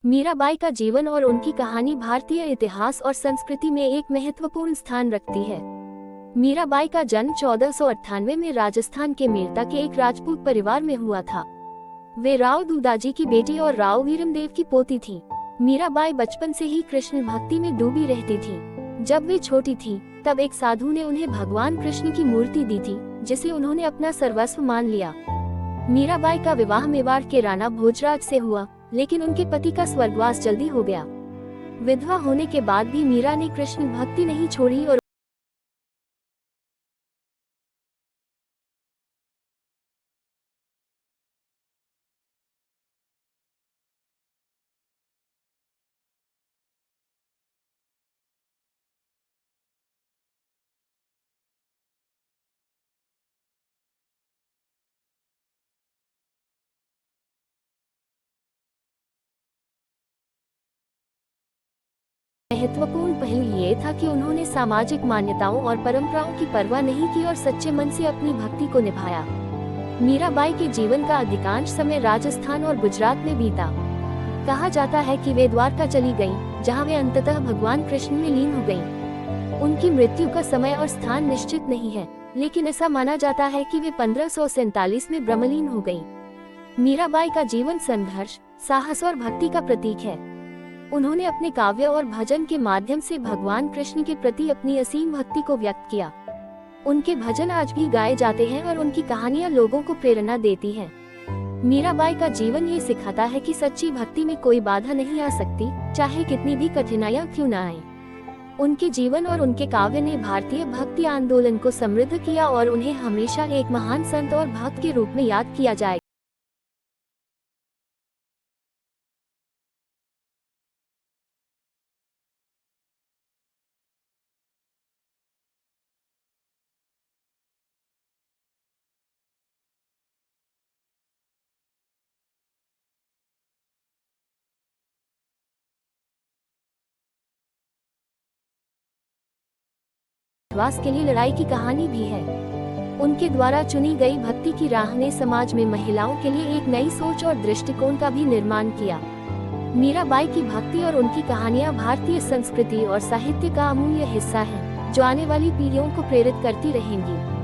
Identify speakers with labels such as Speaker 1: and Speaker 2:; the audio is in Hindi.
Speaker 1: मीराबाई का जीवन और उनकी कहानी भारतीय इतिहास और संस्कृति में एक महत्वपूर्ण स्थान रखती है। मीराबाई का जन्म 1498 में राजस्थान के मेरठा के एक राजपूत परिवार में हुआ था। वे राव दूदाजी की बेटी और राव वीरमदेव की पोती थीं। मीराबाई बचपन से ही कृष्ण भक्ति में डूबी रहती थीं। जब वे छोटी थीं, तब एक साधु ने उन्हें भगवान कृष्ण की मूर्ति दी थी, जिसे उन्होंने अपना सर्वस्व मान लिया। मीराबाई का विवाह मेवाड़ के राणा भोजराज से हुआ, लेकिन उनके पति का स्वर्गवास जल्दी हो गया। विधवा होने के बाद भी मीरा ने कृष्ण भक्ति नहीं छोड़ी और महत्वपूर्ण पहलू ये था कि उन्होंने सामाजिक मान्यताओं और परंपराओं की परवाह नहीं की और सच्चे मन से अपनी भक्ति को निभाया। मीराबाई के जीवन का अधिकांश समय राजस्थान और गुजरात में बीता। कहा जाता है कि वे द्वारका चली गईं, जहां वे अंततः भगवान कृष्ण में लीन हो गईं। उनकी मृत्यु का समय और स्थान निश्चित नहीं है, लेकिन ऐसा माना जाता है कि वे 1547 में ब्रह्मलीन हो गईं। मीराबाई का जीवन संघर्ष, साहस और भक्ति का प्रतीक है। उन्होंने अपने काव्य और भजन के माध्यम से भगवान कृष्ण के प्रति अपनी असीम भक्ति को व्यक्त किया। उनके भजन आज भी गाए जाते हैं और उनकी कहानियां लोगों को प्रेरणा देती हैं। मीराबाई का जीवन ये सिखाता है कि सच्ची भक्ति में कोई बाधा नहीं आ सकती, चाहे कितनी भी कठिनाइयां क्यों न आए। उनके जीवन और उनके काव्य ने भारतीय भक्ति आंदोलन को समृद्ध किया और उन्हें हमेशा एक महान संत और भक्त के रूप में याद किया जाएगा। विश्वास के लिए लड़ाई की कहानी भी है। उनके द्वारा चुनी गई भक्ति की राह ने समाज में महिलाओं के लिए एक नई सोच और दृष्टिकोण का भी निर्माण किया। मीराबाई की भक्ति और उनकी कहानियां भारतीय संस्कृति और साहित्य का अमूल्य हिस्सा हैं, जो आने वाली पीढ़ियों को प्रेरित करती रहेंगी।